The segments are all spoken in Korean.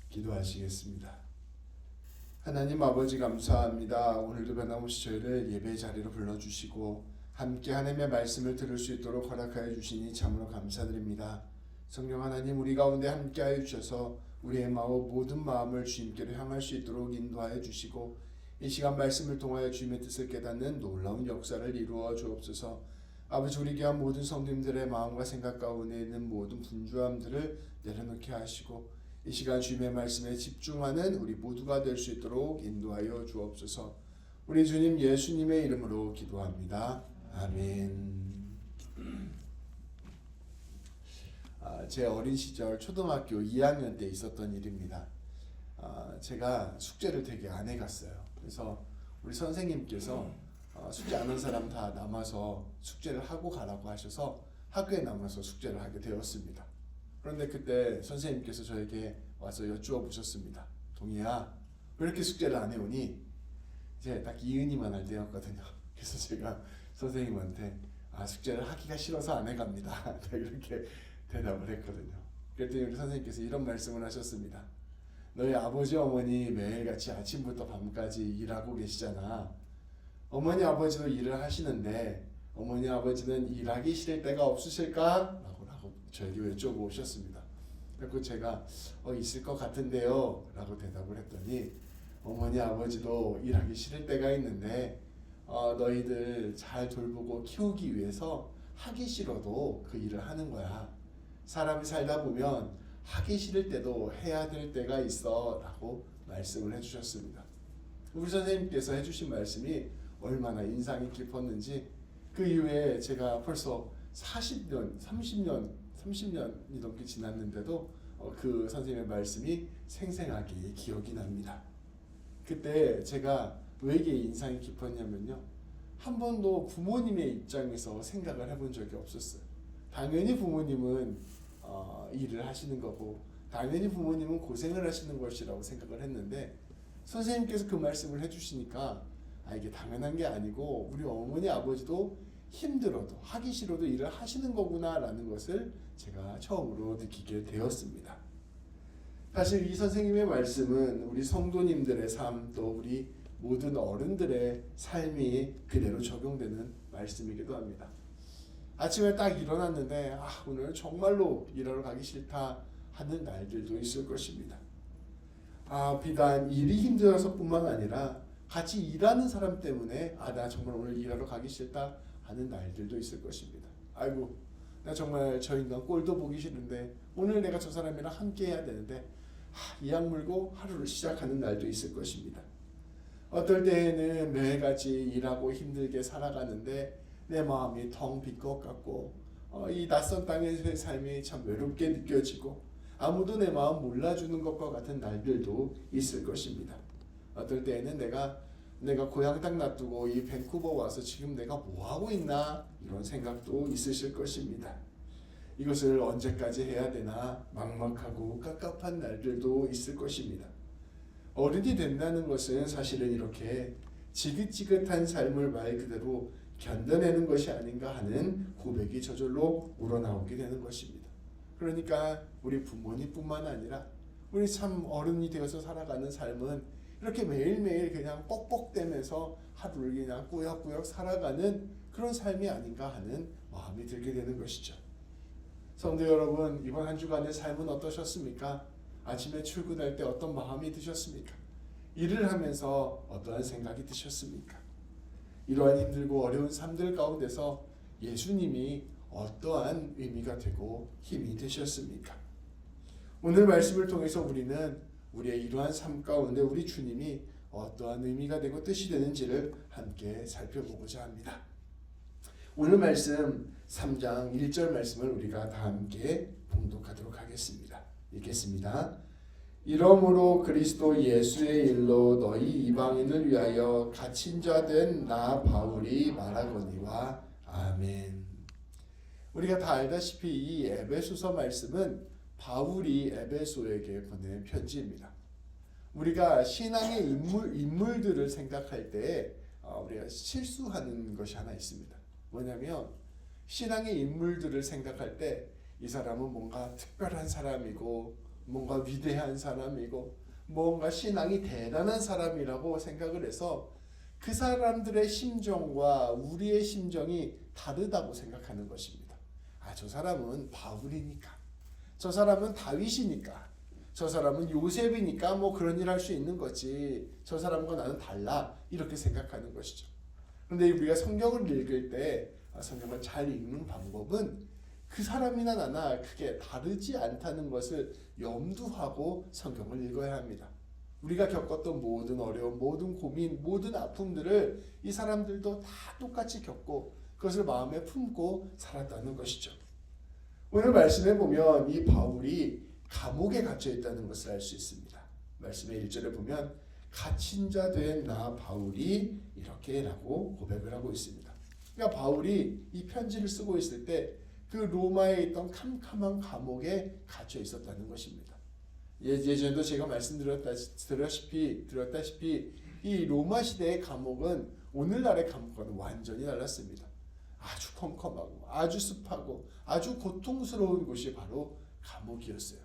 기도하시겠습니다. 하나님 아버지 감사합니다. 오늘도 변함없이 저희를 예배의 자리로 불러주시고 함께 하나님의 말씀을 들을 수 있도록 허락하여 주시니 참으로 감사드립니다. 성령 하나님, 우리 가운데 함께하여 주셔서 우리의 모든 마음을 주님께로 향할 수 있도록 인도하여 주시고 이 시간 말씀을 통하여 주님의 뜻을 깨닫는 놀라운 역사를 이루어 주옵소서. 아버지, 우리 귀한 모든 성도님들의 마음과 생각 가운데 있는 모든 분주함들을 내려놓게 하시고 이 시간 주님의 말씀에 집중하는 우리 모두가 될 수 있도록 인도하여 주옵소서. 우리 주님 예수님의 이름으로 기도합니다. 아멘. 제 어린 시절 초등학교 2학년 때 있었던 일입니다. 제가 숙제를 되게 안 해갔어요. 그래서 우리 선생님께서 숙제 안 한 사람 다 남아서 숙제를 하고 가라고 하셔서 학교에 남아서 숙제를 하게 되었습니다. 그런데 그때 선생님께서 저에게 와서 여쭈어 보셨습니다. 동희야, 왜 이렇게 숙제를 안 해오니? 이제 딱 이은이만 할 때였거든요. 그래서 제가 선생님한테 숙제를 하기가 싫어서 안 해갑니다. 이렇게 대답을 했거든요. 그랬더니 우리 선생님께서 이런 말씀을 하셨습니다. 너희 아버지 어머니 매일같이 아침부터 밤까지 일하고 계시잖아. 어머니 아버지도 일을 하시는데 어머니 아버지는 일하기 싫을 때가 없으실까? 라고 저에게 여쭤보셨습니다. 그리고 제가 있을 것 같은데요 라고 대답을 했더니 어머니 아버지도 일하기 싫을 때가 있는데 너희들 잘 돌보고 키우기 위해서 하기 싫어도 그 일을 하는 거야. 사람이 살다 보면 하기 싫을 때도 해야 될 때가 있어 라고 말씀을 해주셨습니다. 우리 선생님께서 해주신 말씀이 얼마나 인상이 깊었는지 그 이후에 제가 벌써 40년, 30년이 넘게 지났는데도 그 선생님의 말씀이 생생하게 기억이 납니다. 그때 제가 왜 이게 인상이 깊었냐면요, 한 번도 부모님의 입장에서 생각을 해본 적이 없었어요. 당연히 부모님은 일을 하시는 거고 당연히 부모님은 고생을 하시는 것이라고 생각을 했는데 선생님께서 그 말씀을 해주시니까 이게 당연한 게 아니고 우리 어머니 아버지도 힘들어도 하기 싫어도 일을 하시는 거구나 라는 것을 제가 처음으로 느끼게 되었습니다. 사실 이 선생님의 말씀은 우리 성도님들의 삶, 또 우리 모든 어른들의 삶이 그대로 적용되는 말씀이기도 합니다. 아침에 딱 일어났는데 오늘 정말로 일하러 가기 싫다 하는 날들도 있을 것입니다. 비단 일이 힘들어서 뿐만 아니라 같이 일하는 사람 때문에 나 정말 오늘 일하러 가기 싫다 하는 날들도 있을 것입니다. 아이고, 나 정말 저 인간 꼴도 보기 싫은데 오늘 내가 저 사람이랑 함께 해야 되는데 이 악물고 하루를 시작하는 날도 있을 것입니다. 어떨 때에는 매일같이 일하고 힘들게 살아가는데 내 마음이 텅 빈 것 같고 이 낯선 땅에서의 삶이 참 외롭게 느껴지고 아무도 내 마음 몰라주는 것과 같은 날들도 있을 것입니다. 어떨 때에는 내가 고향 땅 놔두고 이 밴쿠버 와서 지금 내가 뭐하고 있나 이런 생각도 있으실 것입니다. 이것을 언제까지 해야 되나 막막하고 깝깝한 날들도 있을 것입니다. 어른이 된다는 것은 사실은 이렇게 지긋지긋한 삶을 말 그대로 견뎌내는 것이 아닌가 하는 고백이 저절로 우러나오게 되는 것입니다. 그러니까 우리 부모님뿐만 아니라 우리 참 어른이 되어서 살아가는 삶은 이렇게 매일매일 그냥 뻑뻑대면서 하루를 그냥 꾸역꾸역 살아가는 그런 삶이 아닌가 하는 마음이 들게 되는 것이죠. 성도 여러분, 이번 한 주간의 삶은 어떠셨습니까? 아침에 출근할 때 어떤 마음이 드셨습니까? 일을 하면서 어떠한 생각이 드셨습니까? 이러한 힘들고 어려운 삶들 가운데서 예수님이 어떠한 의미가 되고 힘이 되셨습니까? 오늘 말씀을 통해서 우리는 우리의 이러한 삶 가운데 우리 주님이 어떠한 의미가 되고 뜻이 되는지를 함께 살펴보고자 합니다. 오늘 말씀 3장 1절 말씀을 우리가 다 함께 봉독하도록 하겠습니다. 읽겠습니다. 이러므로 그리스도 예수의 일로 너희 이방인을 위하여 갇힌 자 된 나 바울이 말하거니와 아멘. 우리가 다 알다시피 이 에베소서 말씀은 바울이 에베소에게 보낸 편지입니다. 우리가 신앙의 인물들을 생각할 때 우리가 실수하는 것이 하나 있습니다. 뭐냐면 신앙의 인물들을 생각할 때 이 사람은 뭔가 특별한 사람이고 뭔가 위대한 사람이고 뭔가 신앙이 대단한 사람이라고 생각을 해서 그 사람들의 심정과 우리의 심정이 다르다고 생각하는 것입니다. 저 사람은 바울이니까, 저 사람은 다윗이니까, 저 사람은 요셉이니까 뭐 그런 일 할 수 있는 거지, 저 사람과 나는 달라, 이렇게 생각하는 것이죠. 그런데 우리가 성경을 읽을 때 성경을 잘 읽는 방법은 그 사람이나 나나 크게 다르지 않다는 것을 염두하고 성경을 읽어야 합니다. 우리가 겪었던 모든 어려움, 모든 고민, 모든 아픔들을 이 사람들도 다 똑같이 겪고 그것을 마음에 품고 살았다는 것이죠. 오늘 말씀에 보면 이 바울이 감옥에 갇혀 있다는 것을 알 수 있습니다. 말씀의 1절에 보면 갇힌 자 된 나 바울이 이렇게라고 고백을 하고 있습니다. 그러니까 바울이 이 편지를 쓰고 있을 때 그 로마에 있던 캄캄한 감옥에 갇혀 있었다는 것입니다. 예전에도 제가 말씀드렸다시피 이 로마 시대의 감옥은 오늘날의 감옥과는 완전히 달랐습니다. 아주 컴컴하고 아주 습하고 아주 고통스러운 곳이 바로 감옥이었어요.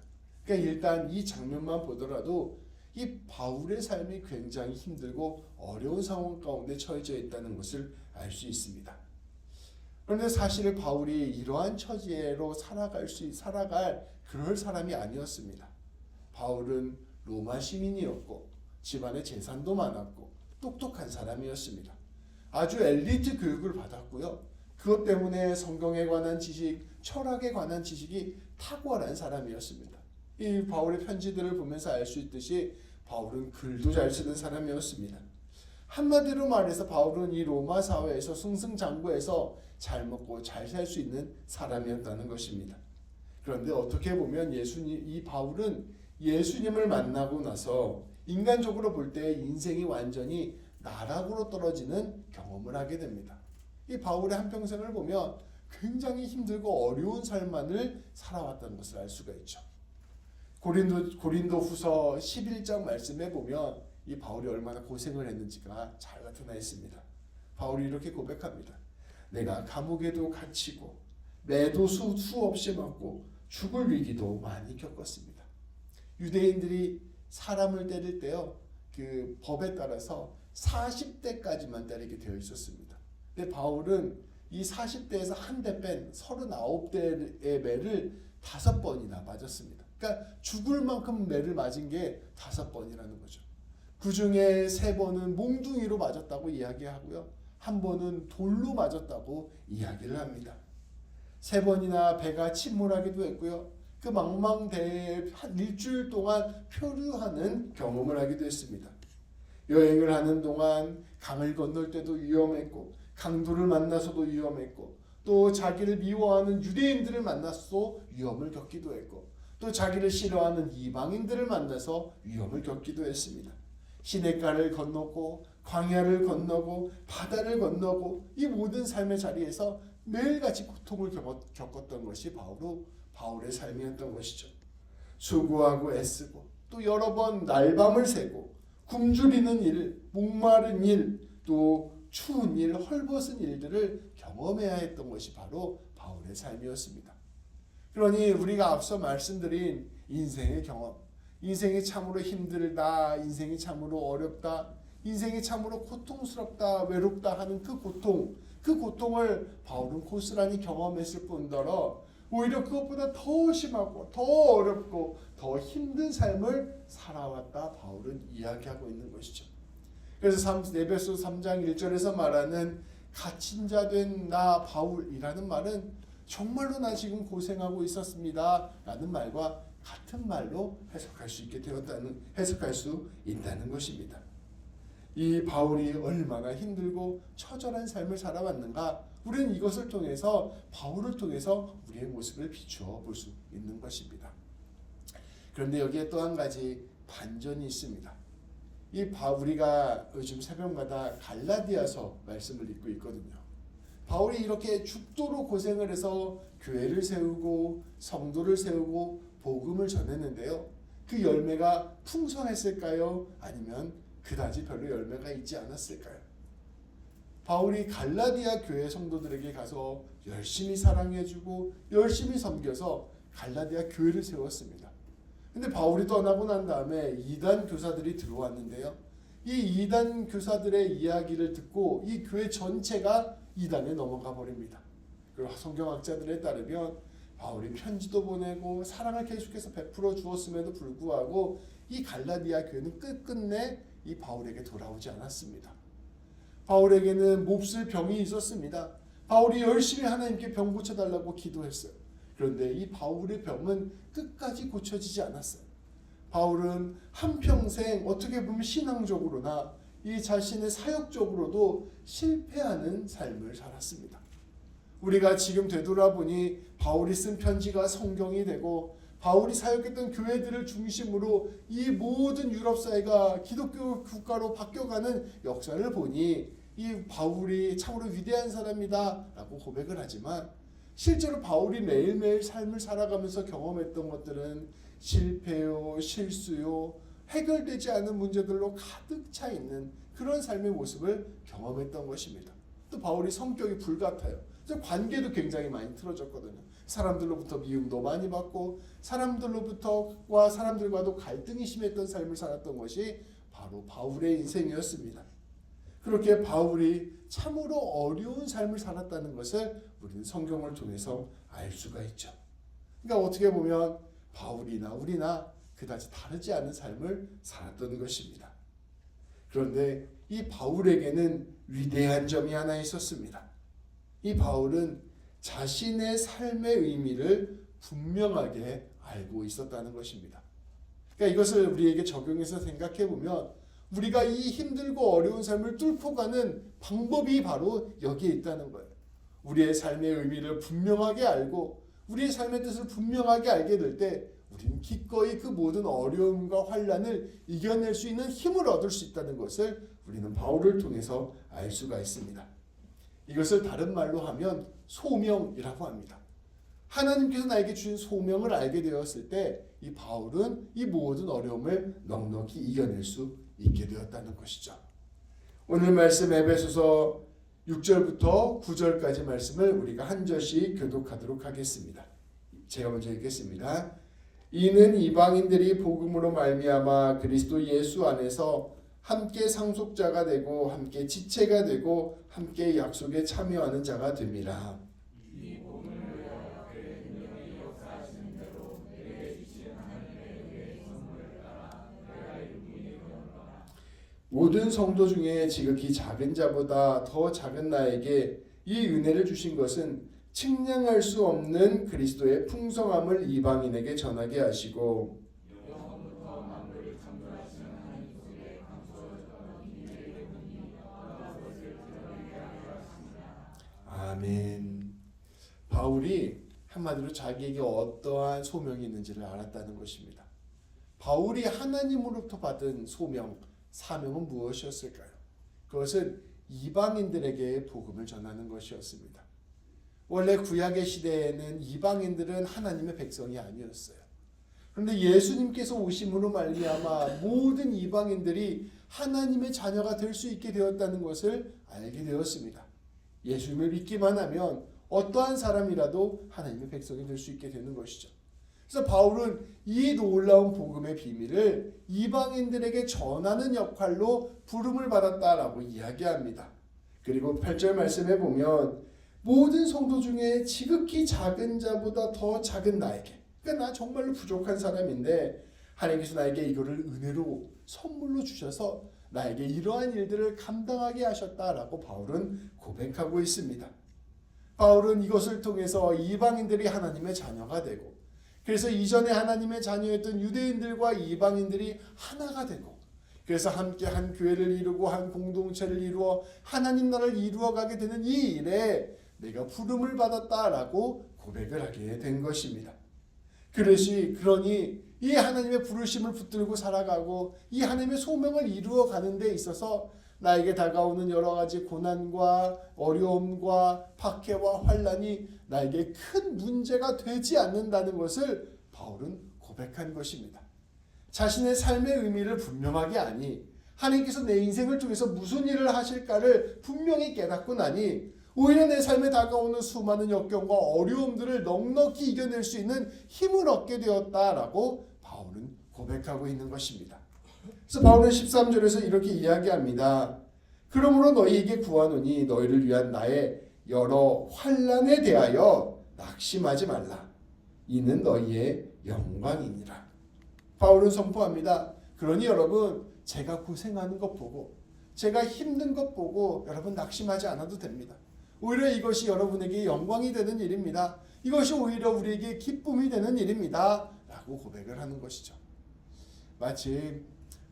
그러니까 일단 이 장면만 보더라도 이 바울의 삶이 굉장히 힘들고 어려운 상황 가운데 처해져 있다는 것을 알 수 있습니다. 그런데 사실 바울이 이러한 처지로 살아갈 그럴 사람이 아니었습니다. 바울은 로마 시민이었고 집안에 재산도 많았고 똑똑한 사람이었습니다. 아주 엘리트 교육을 받았고요. 그것 때문에 성경에 관한 지식, 철학에 관한 지식이 탁월한 사람이었습니다. 이 바울의 편지들을 보면서 알 수 있듯이 바울은 글도 잘 쓰는 사람이었습니다. 한마디로 말해서 바울은 이 로마 사회에서 승승장구해서 잘 먹고 잘 살 수 있는 사람이었다는 것입니다. 그런데 어떻게 보면 이 바울은 예수님을 만나고 나서 인간적으로 볼 때 인생이 완전히 나락으로 떨어지는 경험을 하게 됩니다. 이 바울의 한평생을 보면 굉장히 힘들고 어려운 삶만을 살아왔다는 것을 알 수가 있죠. 고린도 후서 11장 말씀에 보면 이 바울이 얼마나 고생을 했는지가 잘 나타나 있습니다. 바울이 이렇게 고백합니다. 내가 감옥에도 갇히고 매도 수없이 맞고 죽을 위기도 많이 겪었습니다. 유대인들이 사람을 때릴 때요, 그 법에 따라서 40대까지만 때리게 되어 있었습니다. 근데 바울은 이 40대에서 한 대 뺀 39대의 매를 5번이나 맞았습니다. 그러니까 죽을 만큼 매를 맞은 게 5번이라는 거죠. 그 중에 3번은 몽둥이로 맞았다고 이야기하고요. 1번은 돌로 맞았다고 이야기를 합니다. 3번이나 배가 침몰하기도 했고요. 그 망망대해에 한 일주일 동안 표류하는 경험을 하기도 했습니다. 여행을 하는 동안 강을 건널 때도 위험했고 강도를 만나서도 위험했고 또 자기를 미워하는 유대인들을 만나서 위험을 겪기도 했고 또 자기를 싫어하는 이방인들을 만나서 위험을 겪기도 했습니다. 시냇가를 건넜고 광야를 건너고 바다를 건너고 이 모든 삶의 자리에서 매일같이 고통을 겪었던 것이 바울의 삶이었던 것이죠. 수고하고 애쓰고 또 여러 번 날밤을 새고 굶주리는 일, 목마른 일, 또 추운 일, 헐벗은 일들을 경험해야 했던 것이 바로 바울의 삶이었습니다. 그러니 우리가 앞서 말씀드린 인생의 경험, 인생이 참으로 힘들다, 인생이 참으로 어렵다, 인생이 참으로 고통스럽다, 외롭다 하는 그 고통을 바울은 고스란히 경험했을 뿐더러 오히려 그것보다 더 심하고 더 어렵고 더 힘든 삶을 살아왔다 바울은 이야기하고 있는 것이죠. 그래서 에베소 3장 1절에서 말하는 갇힌 자 된 나 바울이라는 말은 정말로 나 지금 고생하고 있었습니다 라는 말과 같은 말로 해석할 수 있다는 것입니다. 이 바울이 얼마나 힘들고 처절한 삶을 살아왔는가, 우리는 이것을 통해서 바울을 통해서 우리의 모습을 비추어 볼 수 있는 것입니다. 그런데 여기에 또 한 가지 반전이 있습니다. 우리가 요즘 새벽마다 갈라디아서 말씀을 읽고 있거든요. 바울이 이렇게 죽도록 고생을 해서 교회를 세우고 성도를 세우고 복음을 전했는데요. 그 열매가 풍성했을까요? 아니면 그다지 별로 열매가 있지 않았을까요? 바울이 갈라디아 교회 성도들에게 가서 열심히 사랑해주고 열심히 섬겨서 갈라디아 교회를 세웠습니다. 근데 바울이 떠나고 난 다음에 이단 교사들이 들어왔는데요. 이 이단 교사들의 이야기를 듣고 이 교회 전체가 이단에 넘어가 버립니다. 그리고 성경학자들에 따르면 바울이 편지도 보내고 사랑을 계속해서 베풀어 주었음에도 불구하고 이 갈라디아 교회는 끝끝내 이 바울에게 돌아오지 않았습니다. 바울에게는 몹쓸 병이 있었습니다. 바울이 열심히 하나님께 병 고쳐달라고 기도했어요. 그런데 이 바울의 병은 끝까지 고쳐지지 않았어요. 바울은 한평생 어떻게 보면 신앙적으로나 이 자신의 사역적으로도 실패하는 삶을 살았습니다. 우리가 지금 되돌아보니 바울이 쓴 편지가 성경이 되고 바울이 사역했던 교회들을 중심으로 이 모든 유럽 사회가 기독교 국가로 바뀌어가는 역사를 보니 이 바울이 참으로 위대한 사람이다 라고 고백을 하지만 실제로 바울이 매일매일 삶을 살아가면서 경험했던 것들은 실패요, 실수요, 해결되지 않은 문제들로 가득 차 있는 그런 삶의 모습을 경험했던 것입니다. 또 바울이 성격이 불같아요. 그래서 관계도 굉장히 많이 틀어졌거든요. 사람들로부터 미움도 많이 받고 사람들과도 갈등이 심했던 삶을 살았던 것이 바로 바울의 인생이었습니다. 그렇게 바울이 참으로 어려운 삶을 살았다는 것을 우리는 성경을 통해서 알 수가 있죠. 그러니까 어떻게 보면 바울이나 우리나 그다지 다르지 않은 삶을 살았던 것입니다. 그런데 이 바울에게는 위대한 점이 하나 있었습니다. 이 바울은 자신의 삶의 의미를 분명하게 알고 있었다는 것입니다. 그러니까 이것을 우리에게 적용해서 생각해 보면 우리가 이 힘들고 어려운 삶을 뚫고 가는 방법이 바로 여기에 있다는 거예요. 우리의 삶의 의미를 분명하게 알고 우리의 삶의 뜻을 분명하게 알게 될 때 우리는 기꺼이 그 모든 어려움과 환난을 이겨낼 수 있는 힘을 얻을 수 있다는 것을 우리는 바울을 통해서 알 수가 있습니다. 이것을 다른 말로 하면 소명이라고 합니다. 하나님께서 나에게 주신 소명을 알게 되었을 때 이 바울은 이 모든 어려움을 넉넉히 이겨낼 수 있게 되었다는 것이죠. 오늘 말씀 에베소서 6절부터 9절까지 말씀을 우리가 한 절씩 교독하도록 하겠습니다. 제가 먼저 읽겠습니다. 이는 이방인들이 복음으로 말미암아 그리스도 예수 안에서 함께 상속자가 되고 함께 지체가 되고 함께 약속에 참여하는 자가 됨이라. 모든 성도 중에 지극히 작은 자보다 더 작은 나에게 이 은혜를 주신 것은 측량할 수 없는 그리스도의 풍성함을 이방인에게 전하게 하시고 아멘. 바울이 한마디로 자기에게 어떠한 소명이 있는지를 알았다는 것입니다. 바울이 하나님으로부터 받은 소명, 사명은 무엇이었을까요? 그것은 이방인들에게 복음을 전하는 것이었습니다. 원래 구약의 시대에는 이방인들은 하나님의 백성이 아니었어요. 그런데 예수님께서 오심으로 말미암아 모든 이방인들이 하나님의 자녀가 될 수 있게 되었다는 것을 알게 되었습니다. 예수님을 믿기만 하면 어떠한 사람이라도 하나님의 백성이 될 수 있게 되는 것이죠. 그래서 바울은 이 놀라운 복음의 비밀을 이방인들에게 전하는 역할로 부름을 받았다라고 이야기합니다. 그리고 8절 말씀에 보면 모든 성도 중에 지극히 작은 자보다 더 작은 나에게, 그러니까 나 정말로 부족한 사람인데 하나님께서 나에게 이거를 은혜로 선물로 주셔서 나에게 이러한 일들을 감당하게 하셨다라고 바울은 고백하고 있습니다. 바울은 이것을 통해서 이방인들이 하나님의 자녀가 되고 그래서 이전에 하나님의 자녀였던 유대인들과 이방인들이 하나가 되고 그래서 함께 한 교회를 이루고 한 공동체를 이루어 하나님 나라를 이루어가게 되는 이 일에 내가 부름을 받았다라고 고백을 하게 된 것입니다. 그러니 이 하나님의 부르심을 붙들고 살아가고 이 하나님의 소명을 이루어가는 데 있어서 나에게 다가오는 여러 가지 고난과 어려움과 박해와 환난이 나에게 큰 문제가 되지 않는다는 것을 바울은 고백한 것입니다. 자신의 삶의 의미를 분명하게 아니 하나님께서 내 인생을 통해서 무슨 일을 하실까를 분명히 깨닫고 나니 오히려 내 삶에 다가오는 수많은 역경과 어려움들을 넉넉히 이겨낼 수 있는 힘을 얻게 되었다라고 바울은 고백하고 있는 것입니다. 그래서 바울은 13절에서 이렇게 이야기합니다. 그러므로 너희에게 구하노니 너희를 위한 나의 여러 환난에 대하여 낙심하지 말라. 이는 너희의 영광이니라. 바울은 선포합니다. 그러니 여러분, 제가 고생하는 것 보고, 제가 힘든 것 보고 여러분 낙심하지 않아도 됩니다. 오히려 이것이 여러분에게 영광이 되는 일입니다. 이것이 오히려 우리에게 기쁨이 되는 일입니다. 라고 고백을 하는 것이죠. 마치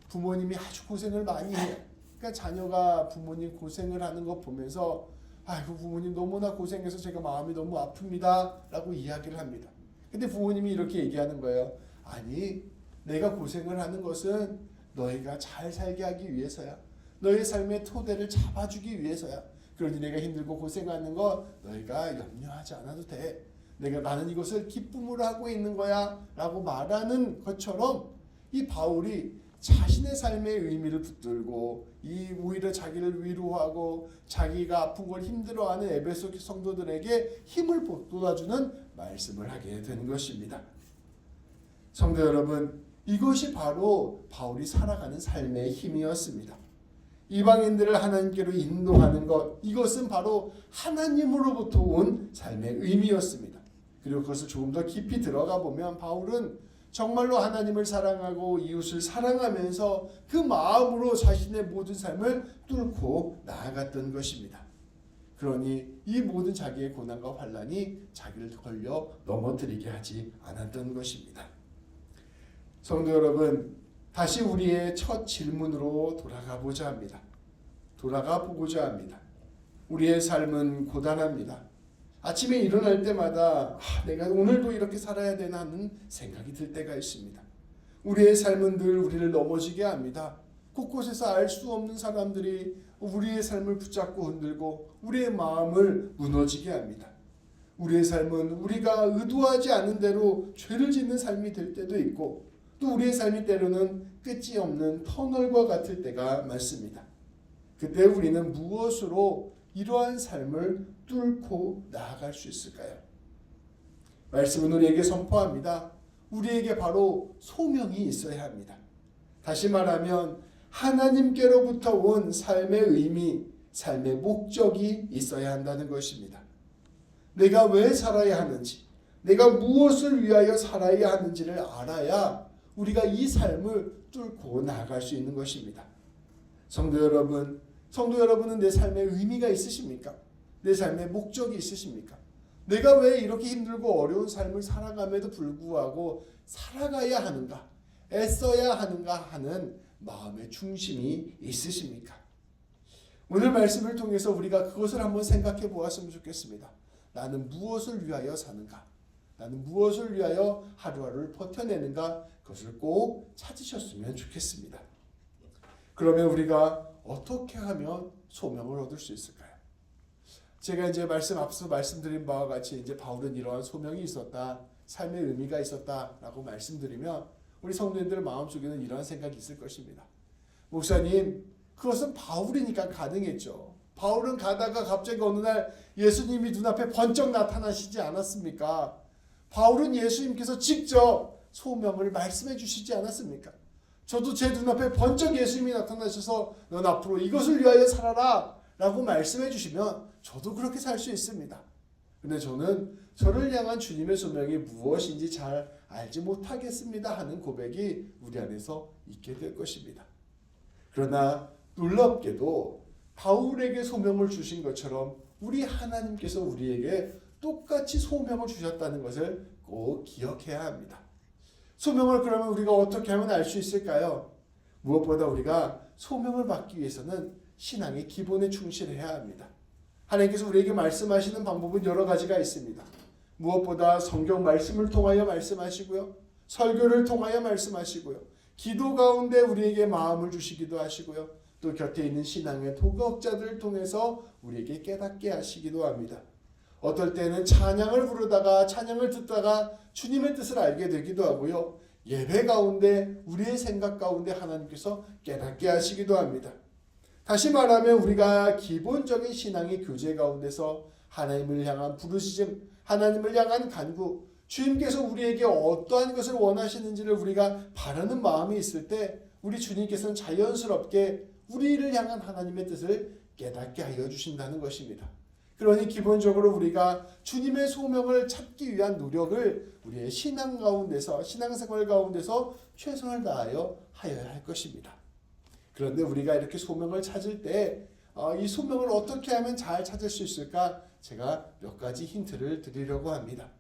부모님이 아주 고생을 많이 해요. 그러니까 자녀가 부모님 고생을 하는 거 보면서 아이고 부모님 너무나 고생해서 제가 마음이 너무 아픕니다. 라고 이야기를 합니다. 근데 부모님이 이렇게 얘기하는 거예요. 아니, 내가 고생을 하는 것은 너희가 잘 살게 하기 위해서야. 너의 삶의 토대를 잡아주기 위해서야. 그러니 내가 힘들고 고생하는 거 너희가 염려하지 않아도 돼. 나는 이것을 기쁨으로 하고 있는 거야 라고 말하는 것처럼 이 바울이 자신의 삶의 의미를 붙들고 오히려 자기를 위로하고 자기가 아픈 걸 힘들어하는 에베소 성도들에게 힘을 돋아주는 말씀을 하게 되는 것입니다. 성도 여러분, 이것이 바로 바울이 살아가는 삶의 힘이었습니다. 이방인들을 하나님께로 인도하는 것, 이것은 바로 하나님으로부터 온 삶의 의미였습니다. 그리고 그것을 조금 더 깊이 들어가 보면 바울은 정말로 하나님을 사랑하고 이웃을 사랑하면서 그 마음으로 자신의 모든 삶을 뚫고 나아갔던 것입니다. 그러니 이 모든 자기의 고난과 환난이 자기를 걸려 넘어뜨리게 하지 않았던 것입니다. 성도 여러분, 다시 우리의 첫 질문으로 돌아가 보고자 합니다. 우리의 삶은 고단합니다. 아침에 일어날 때마다 내가 오늘도 이렇게 살아야 되나 하는 생각이 들 때가 있습니다. 우리의 삶은 늘 우리를 넘어지게 합니다. 곳곳에서 알 수 없는 사람들이 우리의 삶을 붙잡고 흔들고 우리의 마음을 무너지게 합니다. 우리의 삶은 우리가 의도하지 않은 대로 죄를 짓는 삶이 될 때도 있고 또 우리의 삶이 때로는 끝이 없는 터널과 같을 때가 많습니다. 그때 우리는 무엇으로 이러한 삶을 뚫고 나아갈 수 있을까요? 말씀은 우리에게 선포합니다. 우리에게 바로 소명이 있어야 합니다. 다시 말하면 하나님께로부터 온 삶의 의미, 삶의 목적이 있어야 한다는 것입니다. 내가 왜 살아야 하는지, 내가 무엇을 위하여 살아야 하는지를 알아야 우리가 이 삶을 뚫고 나아갈 수 있는 것입니다. 성도 여러분은 내 삶에 의미가 있으십니까? 내 삶에 목적이 있으십니까? 내가 왜 이렇게 힘들고 어려운 삶을 살아감에도 불구하고 살아가야 하는가, 애써야 하는가 하는 마음의 중심이 있으십니까? 오늘 말씀을 통해서 우리가 그것을 한번 생각해 보았으면 좋겠습니다. 나는 무엇을 위하여 사는가? 나는 무엇을 위하여 하루하루를 버텨내는가? 그것을 꼭 찾으셨으면 좋겠습니다. 그러면 우리가 어떻게 하면 소명을 얻을 수 있을까요? 제가 이제 앞서 말씀드린 바와 같이 이제 바울은 이러한 소명이 있었다, 삶의 의미가 있었다라고 말씀드리면 우리 성도님들 마음속에는 이러한 생각이 있을 것입니다. 목사님, 그것은 바울이니까 가능했죠. 바울은 가다가 갑자기 어느 날 예수님이 눈앞에 번쩍 나타나시지 않았습니까? 바울은 예수님께서 직접 소명을 말씀해 주시지 않았습니까? 저도 제 눈앞에 번쩍 예수님이 나타나셔서 넌 앞으로 이것을 위하여 살아라 라고 말씀해 주시면 저도 그렇게 살 수 있습니다. 근데 저는 저를 향한 주님의 소명이 무엇인지 잘 알지 못하겠습니다 하는 고백이 우리 안에서 있게 될 것입니다. 그러나 놀랍게도 바울에게 소명을 주신 것처럼 우리 하나님께서 우리에게 똑같이 소명을 주셨다는 것을 꼭 기억해야 합니다. 소명을 그러면 우리가 어떻게 하면 알 수 있을까요? 무엇보다 우리가 소명을 받기 위해서는 신앙의 기본에 충실해야 합니다. 하나님께서 우리에게 말씀하시는 방법은 여러 가지가 있습니다. 무엇보다 성경 말씀을 통하여 말씀하시고요. 설교를 통하여 말씀하시고요. 기도 가운데 우리에게 마음을 주시기도 하시고요. 또 곁에 있는 신앙의 도덕자들을 통해서 우리에게 깨닫게 하시기도 합니다. 어떨 때는 찬양을 부르다가 찬양을 듣다가 주님의 뜻을 알게 되기도 하고요. 예배 가운데 우리의 생각 가운데 하나님께서 깨닫게 하시기도 합니다. 다시 말하면 우리가 기본적인 신앙의 교제 가운데서 하나님을 향한 부르짖음, 하나님을 향한 간구, 주님께서 우리에게 어떠한 것을 원하시는지를 우리가 바라는 마음이 있을 때 우리 주님께서는 자연스럽게 우리를 향한 하나님의 뜻을 깨닫게 하여 주신다는 것입니다. 그러니 기본적으로 우리가 주님의 소명을 찾기 위한 노력을 우리의 신앙 가운데서, 신앙생활 가운데서 최선을 다하여 하여야 할 것입니다. 그런데 우리가 이렇게 소명을 찾을 때 이 소명을 어떻게 하면 잘 찾을 수 있을까? 제가 몇 가지 힌트를 드리려고 합니다.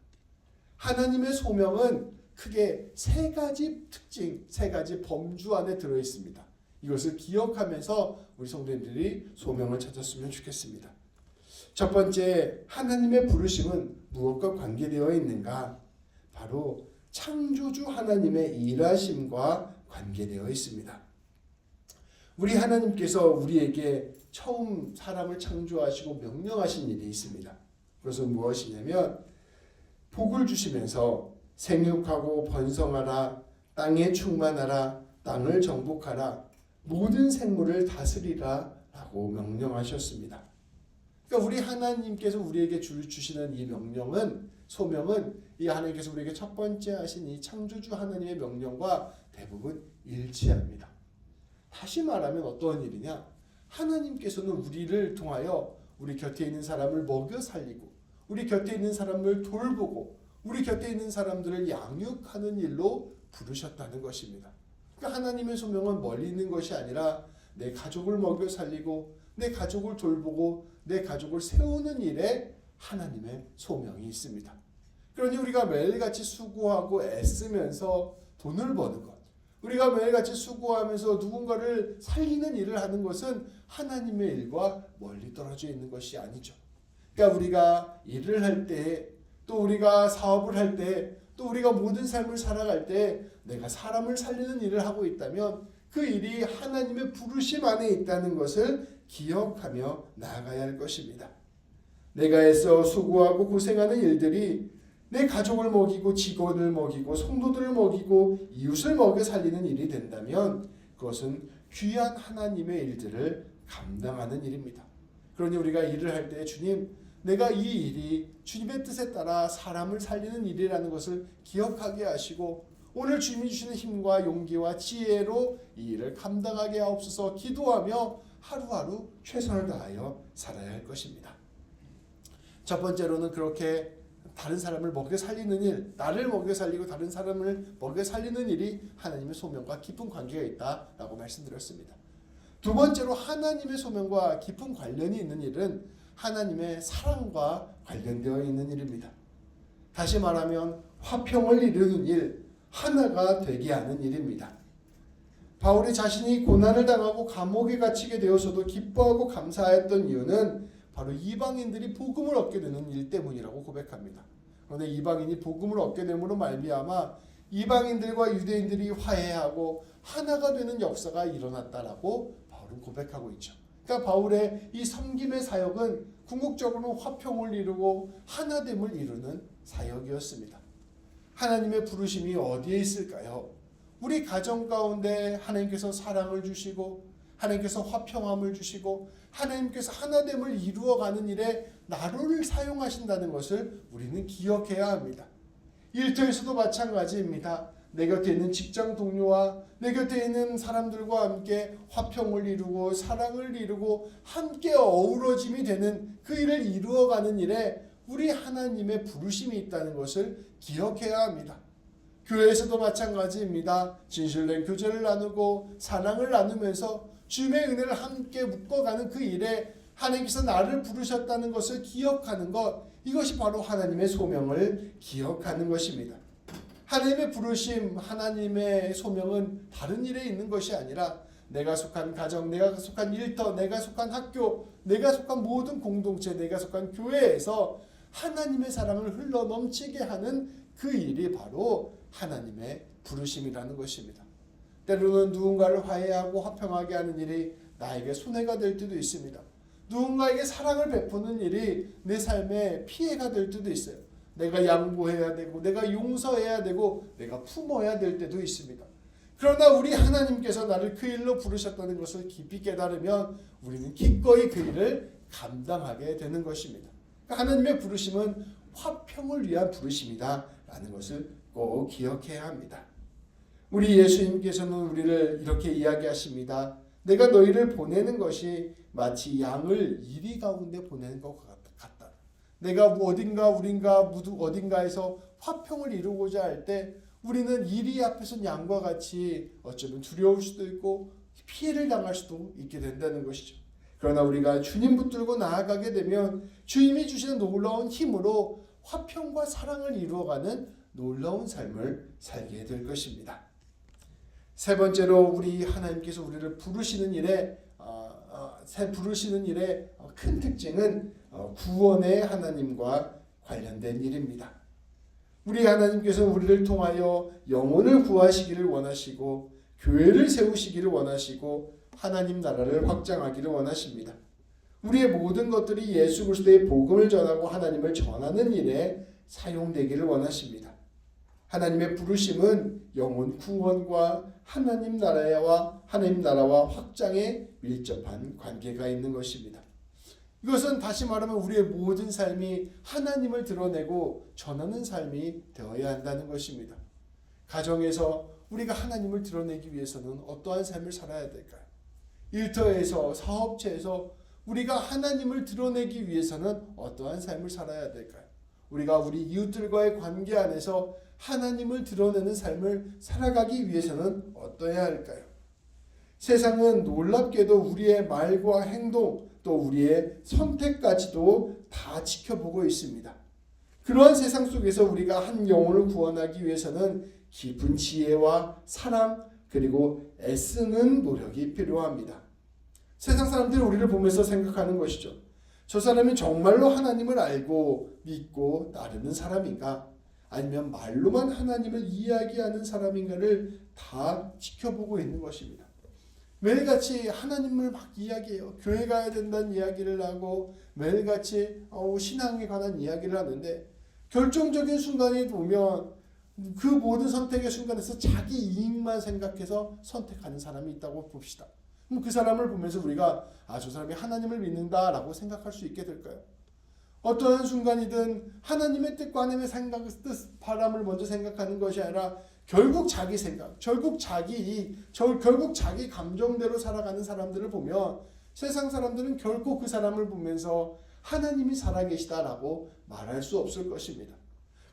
하나님의 소명은 크게 세 가지 특징, 세 가지 범주 안에 들어 있습니다. 이것을 기억하면서 우리 성도님들이 소명을 찾았으면 좋겠습니다. 첫 번째, 하나님의 부르심은 무엇과 관계되어 있는가? 바로 창조주 하나님의 일하심과 관계되어 있습니다. 우리 하나님께서 우리에게 처음 사람을 창조하시고 명령하신 일이 있습니다. 그것은 무엇이냐면 복을 주시면서 생육하고 번성하라, 땅에 충만하라, 땅을 정복하라, 모든 생물을 다스리라 라고 명령하셨습니다. 그러니까 우리 하나님께서 우리에게 주시는 이 명령은, 소명은 이 하나님께서 우리에게 첫 번째 하신 이 창조주 하나님의 명령과 대부분 일치합니다. 다시 말하면 어떠한 일이냐? 하나님께서는 우리를 통하여 우리 곁에 있는 사람을 먹여 살리고, 우리 곁에 있는 사람을 돌보고, 우리 곁에 있는 사람들을 양육하는 일로 부르셨다는 것입니다. 그러니까 하나님의 소명은 멀리 있는 것이 아니라 내 가족을 먹여 살리고, 내 가족을 돌보고, 내 가족을 세우는 일에 하나님의 소명이 있습니다. 그러니 우리가 매일같이 수고하고 애쓰면서 돈을 버는 것, 우리가 매일같이 수고하면서 누군가를 살리는 일을 하는 것은 하나님의 일과 멀리 떨어져 있는 것이 아니죠. 그러니까 우리가 일을 할 때, 또 우리가 사업을 할 때, 또 우리가 모든 삶을 살아갈 때 내가 사람을 살리는 일을 하고 있다면 그 일이 하나님의 부르심 안에 있다는 것을 기억하며 나아가야 할 것입니다. 내가 애써 수고하고 고생하는 일들이 내 가족을 먹이고 직원을 먹이고 성도들을 먹이고 이웃을 먹여 살리는 일이 된다면 그것은 귀한 하나님의 일들을 감당하는 일입니다. 그러니 우리가 일을 할 때 주님, 내가 이 일이 주님의 뜻에 따라 사람을 살리는 일이라는 것을 기억하게 하시고 오늘 주님이 주시는 힘과 용기와 지혜로 이 일을 감당하게 하옵소서 기도하며 하루하루 최선을 다하여 살아야 할 것입니다. 첫 번째로는 그렇게 다른 사람을 먹여 살리는 일, 나를 먹여 살리고 다른 사람을 먹여 살리는 일이 하나님의 소명과 깊은 관계가 있다라고 말씀드렸습니다. 두 번째로 하나님의 소명과 깊은 관련이 있는 일은 하나님의 사랑과 관련되어 있는 일입니다. 다시 말하면 화평을 이루는 일, 하나가 되게 하는 일입니다. 바울이 자신이 고난을 당하고 감옥에 갇히게 되어서도 기뻐하고 감사했던 이유는 바로 이방인들이 복음을 얻게 되는 일 때문이라고 고백합니다. 그런데 이방인이 복음을 얻게 됨으로 말미암아 이방인들과 유대인들이 화해하고 하나가 되는 역사가 일어났다라고 바울은 고백하고 있죠. 그러니까 바울의 이 섬김의 사역은 궁극적으로 화평을 이루고 하나됨을 이루는 사역이었습니다. 하나님의 부르심이 어디에 있을까요? 우리 가정 가운데 하나님께서 사랑을 주시고 하나님께서 화평함을 주시고 하나님께서 하나됨을 이루어가는 일에 나를 사용하신다는 것을 우리는 기억해야 합니다. 일터에서도 마찬가지입니다. 내 곁에 있는 직장 동료와 내 곁에 있는 사람들과 함께 화평을 이루고 사랑을 이루고 함께 어우러짐이 되는 그 일을 이루어가는 일에 우리 하나님의 부르심이 있다는 것을 기억해야 합니다. 교회에서도 마찬가지입니다. 진실된 교제를 나누고 사랑을 나누면서 주님의 은혜를 함께 묶어가는 그 일에 하나님께서 나를 부르셨다는 것을 기억하는 것, 이것이 바로 하나님의 소명을 기억하는 것입니다. 하나님의 부르심, 하나님의 소명은 다른 일에 있는 것이 아니라 내가 속한 가정, 내가 속한 일터, 내가 속한 학교, 내가 속한 모든 공동체, 내가 속한 교회에서 하나님의 사랑을 흘러넘치게 하는 그 일이 바로 하나님의 부르심이라는 것입니다. 때로는 누군가를 화해하고 화평하게 하는 일이 나에게 손해가 될 때도 있습니다. 누군가에게 사랑을 베푸는 일이 내 삶에 피해가 될 때도 있어요. 내가 양보해야 되고 내가 용서해야 되고 내가 품어야 될 때도 있습니다. 그러나 우리 하나님께서 나를 그 일로 부르셨다는 것을 깊이 깨달으면 우리는 기꺼이 그 일을 감당하게 되는 것입니다. 그러니까 하나님의 부르심은 화평을 위한 부르심이다 라는 것을 꼭 기억해야 합니다. 우리 예수님께서는 우리를 이렇게 이야기하십니다. 내가 너희를 보내는 것이 마치 양을 이리 가운데 보내는 것 같다. 내가 어딘가에서 화평을 이루고자 할 때 우리는 이리 앞에선 양과 같이 어쩌면 두려울 수도 있고 피해를 당할 수도 있게 된다는 것이죠. 그러나 우리가 주님 붙들고 나아가게 되면 주님이 주시는 놀라운 힘으로 화평과 사랑을 이루어가는 놀라운 삶을 살게 될 것입니다. 세 번째로 우리 하나님께서 우리를 부르시는 일에 큰 특징은 구원의 하나님과 관련된 일입니다. 우리 하나님께서 우리를 통하여 영혼을 구하시기를 원하시고 교회를 세우시기를 원하시고 하나님 나라를 확장하기를 원하십니다. 우리의 모든 것들이 예수 그리스도의 복음을 전하고 하나님을 전하는 일에 사용되기를 원하십니다. 하나님의 부르심은 영혼 구원과 하나님 나라와 확장에 밀접한 관계가 있는 것입니다. 이것은 다시 말하면 우리의 모든 삶이 하나님을 드러내고 전하는 삶이 되어야 한다는 것입니다. 가정에서 우리가 하나님을 드러내기 위해서는 어떠한 삶을 살아야 될까요? 일터에서, 사업체에서 우리가 하나님을 드러내기 위해서는 어떠한 삶을 살아야 될까요? 우리가 우리 이웃들과의 관계 안에서 하나님을 드러내는 삶을 살아가기 위해서는 어떠해야 할까요? 세상은 놀랍게도 우리의 말과 행동 또 우리의 선택까지도 다 지켜보고 있습니다. 그러한 세상 속에서 우리가 한 영혼을 구원하기 위해서는 깊은 지혜와 사랑 그리고 애쓰는 노력이 필요합니다. 세상 사람들이 우리를 보면서 생각하는 것이죠. 저 사람이 정말로 하나님을 알고 믿고 따르는 사람인가? 아니면 말로만 하나님을 이야기하는 사람인가를 다 지켜보고 있는 것입니다. 매일같이 하나님을 막 이야기해요. 교회 가야 된다는 이야기를 하고 매일같이 신앙에 관한 이야기를 하는데 결정적인 순간에 보면 그 모든 선택의 순간에서 자기 이익만 생각해서 선택하는 사람이 있다고 봅시다. 그럼 그 사람을 보면서 우리가 저 사람이 하나님을 믿는다라고 생각할 수 있게 될까요? 어떠한 순간이든 하나님의 뜻과 하나님의 바람을 먼저 생각하는 것이 아니라 결국 자기 생각, 결국 자기 이익, 결국 자기 감정대로 살아가는 사람들을 보면 세상 사람들은 결코 그 사람을 보면서 하나님이 살아계시다라고 말할 수 없을 것입니다.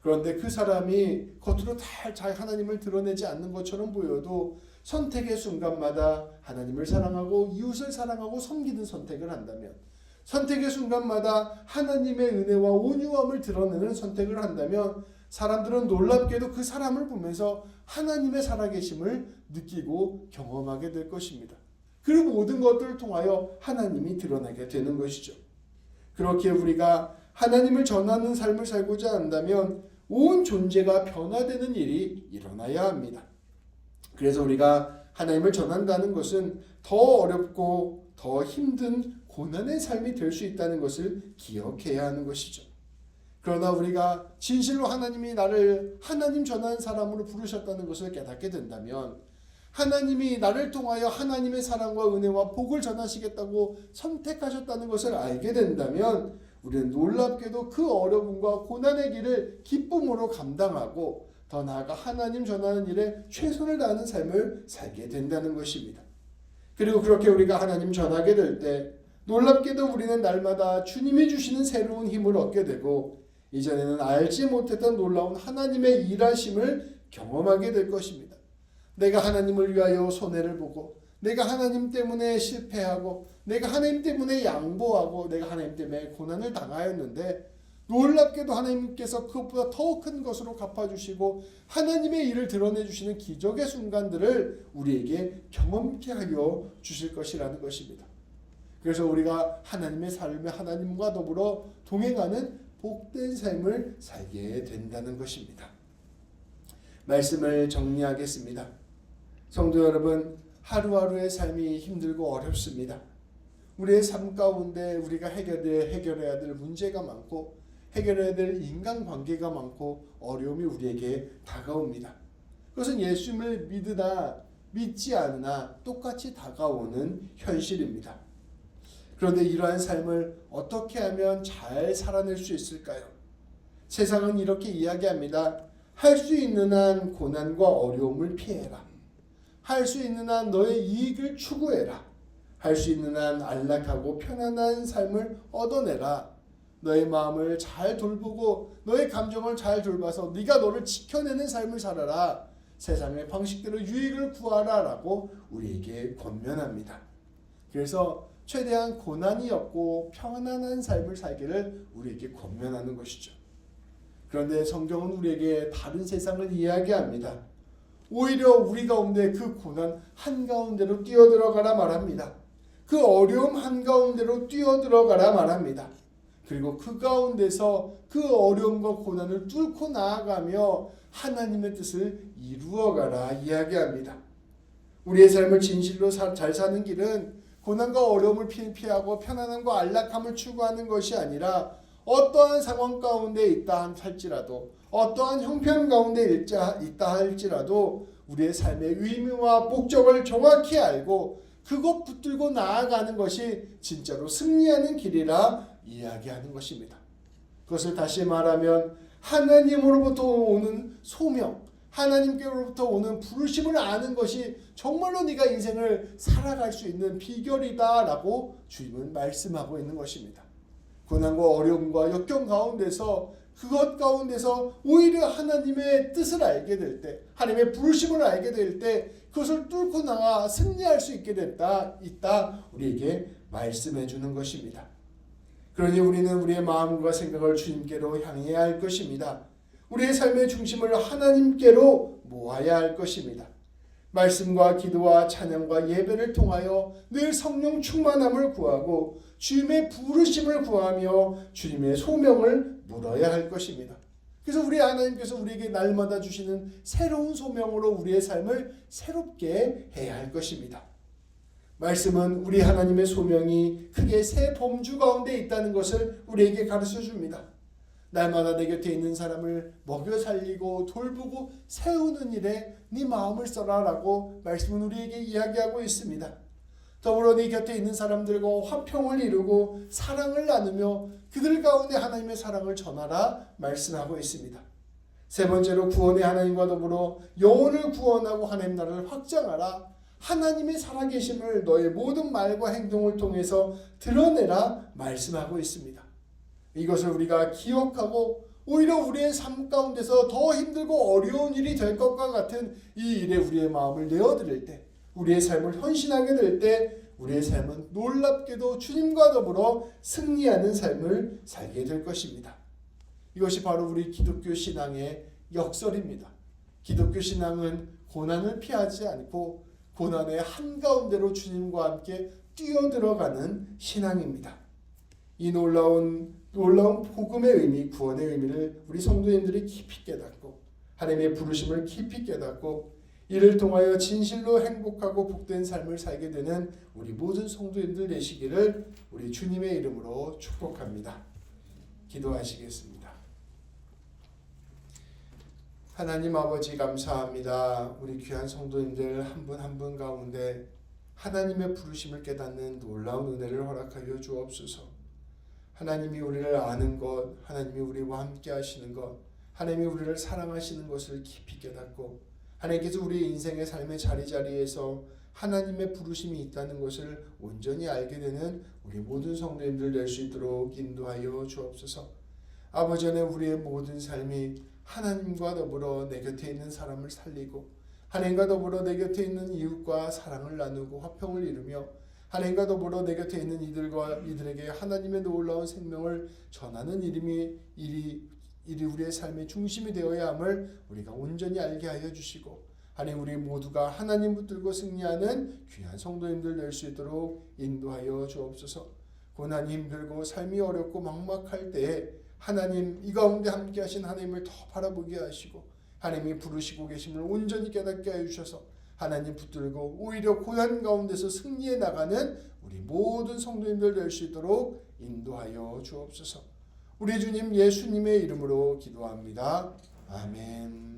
그런데 그 사람이 겉으로 잘 하나님을 드러내지 않는 것처럼 보여도 선택의 순간마다 하나님을 사랑하고 이웃을 사랑하고 섬기는 선택을 한다면 선택의 순간마다 하나님의 은혜와 온유함을 드러내는 선택을 한다면 사람들은 놀랍게도 그 사람을 보면서 하나님의 살아계심을 느끼고 경험하게 될 것입니다. 그 모든 것들을 통하여 하나님이 드러나게 되는 것이죠. 그렇게 우리가 하나님을 전하는 삶을 살고자 한다면 온 존재가 변화되는 일이 일어나야 합니다. 그래서 우리가 하나님을 전한다는 것은 더 어렵고 더 힘든 고난의 삶이 될 수 있다는 것을 기억해야 하는 것이죠. 그러나 우리가 진실로 하나님이 나를 하나님 전하는 사람으로 부르셨다는 것을 깨닫게 된다면 하나님이 나를 통하여 하나님의 사랑과 은혜와 복을 전하시겠다고 선택하셨다는 것을 알게 된다면 우리는 놀랍게도 그 어려움과 고난의 길을 기쁨으로 감당하고 더 나아가 하나님 전하는 일에 최선을 다하는 삶을 살게 된다는 것입니다. 그리고 그렇게 우리가 하나님 전하게 될 때 놀랍게도 우리는 날마다 주님이 주시는 새로운 힘을 얻게 되고 이전에는 알지 못했던 놀라운 하나님의 일하심을 경험하게 될 것입니다. 내가 하나님을 위하여 손해를 보고 내가 하나님 때문에 실패하고 내가 하나님 때문에 양보하고 내가 하나님 때문에 고난을 당하였는데 놀랍게도 하나님께서 그것보다 더 큰 것으로 갚아주시고 하나님의 일을 드러내주시는 기적의 순간들을 우리에게 경험케 하여 주실 것이라는 것입니다. 그래서 우리가 하나님의 삶에 하나님과 더불어 동행하는 복된 삶을 살게 된다는 것입니다. 말씀을 정리하겠습니다. 성도 여러분, 하루하루의 삶이 힘들고 어렵습니다. 우리의 삶 가운데 우리가 해결해야 될 문제가 많고 해결해야 될 인간관계가 많고 어려움이 우리에게 다가옵니다. 그것은 예수님을 믿으나 믿지 않으나 똑같이 다가오는 현실입니다. 그런데 이러한 삶을 어떻게 하면 잘 살아낼 수 있을까요? 세상은 이렇게 이야기합니다. 할 수 있는 한 고난과 어려움을 피해라. 할 수 있는 한 너의 이익을 추구해라. 할 수 있는 한 안락하고 편안한 삶을 얻어내라. 너의 마음을 잘 돌보고 너의 감정을 잘 돌봐서 네가 너를 지켜내는 삶을 살아라. 세상의 방식대로 유익을 구하라 라고 우리에게 권면합니다. 그래서 최대한 고난이 없고 편안한 삶을 살기를 우리에게 권면하는 것이죠. 그런데 성경은 우리에게 다른 세상을 이야기합니다. 오히려 우리 가운데 그 고난 한가운데로 뛰어들어가라 말합니다. 그 어려움 한가운데로 뛰어들어가라 말합니다. 그리고 그 가운데서 그 어려움과 고난을 뚫고 나아가며 하나님의 뜻을 이루어가라 이야기합니다. 우리의 삶을 진실로 잘 사는 길은 고난과 어려움을 피하고 편안함과 안락함을 추구하는 것이 아니라 어떠한 상황 가운데 있다 할지라도 어떠한 형편 가운데 있다 할지라도 우리의 삶의 의미와 목적을 정확히 알고 그것 붙들고 나아가는 것이 진짜로 승리하는 길이라 이야기하는 것입니다. 그것을 다시 말하면 하나님으로부터 오는 소명, 하나님께로부터 오는 부르심을 아는 것이 정말로 네가 인생을 살아갈 수 있는 비결이다라고 주님은 말씀하고 있는 것입니다. 고난과 어려움과 역경 가운데서 그것 가운데서 오히려 하나님의 뜻을 알게 될 때, 하나님의 부르심을 알게 될 때 그것을 뚫고 나가 승리할 수 있게 있다 우리에게 말씀해 주는 것입니다. 그러니 우리는 우리의 마음과 생각을 주님께로 향해야 할 것입니다. 우리의 삶의 중심을 하나님께로 모아야 할 것입니다. 말씀과 기도와 찬양과 예배를 통하여 늘 성령 충만함을 구하고 주님의 부르심을 구하며 주님의 소명을 물어야 할 것입니다. 그래서 우리 하나님께서 우리에게 날마다 주시는 새로운 소명으로 우리의 삶을 새롭게 해야 할 것입니다. 말씀은 우리 하나님의 소명이 크게 세 범주 가운데 있다는 것을 우리에게 가르쳐 줍니다. 날마다 내 곁에 있는 사람을 먹여 살리고 돌보고 세우는 일에 네 마음을 써라라고 말씀은 우리에게 이야기하고 있습니다. 더불어 네 곁에 있는 사람들과 화평을 이루고 사랑을 나누며 그들 가운데 하나님의 사랑을 전하라 말씀하고 있습니다. 세 번째로 구원의 하나님과 더불어 영혼을 구원하고 하나님 나라를 확장하라. 하나님의 살아계심을 너의 모든 말과 행동을 통해서 드러내라 말씀하고 있습니다. 이것을 우리가 기억하고 오히려 우리의 삶 가운데서 더 힘들고 어려운 일이 될 것과 같은 이 일에 우리의 마음을 내어드릴 때, 우리의 삶을 헌신하게 될 때 우리의 삶은 놀랍게도 주님과 더불어 승리하는 삶을 살게 될 것입니다. 이것이 바로 우리 기독교 신앙의 역설입니다. 기독교 신앙은 고난을 피하지 않고 고난의 한가운데로 주님과 함께 뛰어들어가는 신앙입니다. 이 놀라운 복음의 의미, 구원의 의미를 우리 성도님들이 깊이 깨닫고 하나님의 부르심을 깊이 깨닫고 이를 통하여 진실로 행복하고 복된 삶을 살게 되는 우리 모든 성도님들 되시기를 우리 주님의 이름으로 축복합니다. 기도하시겠습니다. 하나님 아버지 감사합니다. 우리 귀한 성도님들 한 분 한 분 가운데 하나님의 부르심을 깨닫는 놀라운 은혜를 허락하여 주옵소서. 하나님이 우리를 아는 것, 하나님이 우리와 함께 하시는 것, 하나님이 우리를 사랑하시는 것을 깊이 깨닫고 하나님께서 우리 인생의 삶의 자리자리에서 하나님의 부르심이 있다는 것을 온전히 알게 되는 우리 모든 성도님들 될 수 있도록 인도하여 주옵소서. 아버지 안에 우리의 모든 삶이 하나님과 더불어 내 곁에 있는 사람을 살리고 하나님과 더불어 내 곁에 있는 이웃과 사랑을 나누고 화평을 이루며 하나님과 더불어 내 곁에 있는 이들에게 하나님의 놀라운 생명을 전하는 일이 우리의 삶의 중심이 되어야 함을 우리가 온전히 알게 하여 주시고 하나님 우리 모두가 하나님 붙들고 승리하는 귀한 성도님들 될 수 있도록 인도하여 주옵소서. 고난이 힘들고 삶이 어렵고 막막할 때에 하나님 이 가운데 함께 하신 하나님을 더 바라보게 하시고 하나님이 부르시고 계심을 온전히 깨닫게 하여 주셔서 하나님 붙들고 오히려 고난 가운데서 승리해 나가는 우리 모든 성도님들 될 수 있도록 인도하여 주옵소서. 우리 주님 예수님의 이름으로 기도합니다. 아멘.